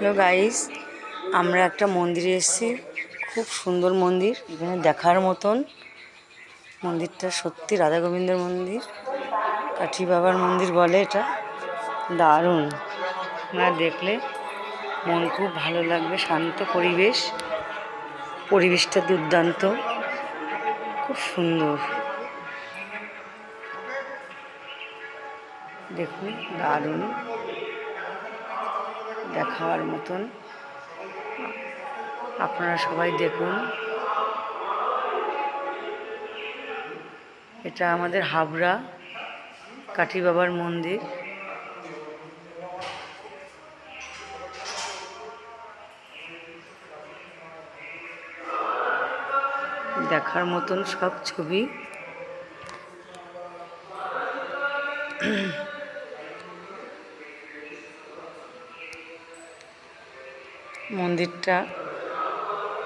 Hello guys, আমরা একটা মন্দিরে এসেছি। খুব সুন্দর মন্দির, এখানে দেখার মতন। মন্দিরটা সত্যি রাধা গোবিন্দের মন্দির, কাঠি বাবার মন্দির বলে এটা। দারুণ, আপনারা দেখলে মন খুব ভালো লাগবে। শান্ত পরিবেশটা দুর্দান্ত, খুব সুন্দর। দেখুন, দারুণ, দেখার মতন। আপনারা সবাই দেখুন। এটা আমাদের হাবড়া কাঠি বাবার মন্দির। দেখার মতন সব ছবি। মন্দিরটা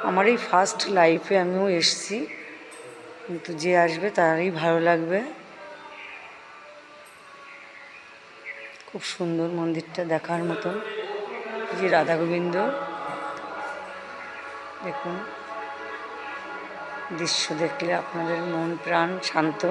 আমার এই ফার্স্ট লাইফে আমিও এসেছি, কিন্তু যে আসবে তারই ভালো লাগবে। খুব সুন্দর মন্দিরটা, দেখার মতন। যে রাধা গোবিন্দ, দেখুন, দৃশ্য দেখলে আপনাদের মন প্রাণ শান্ত।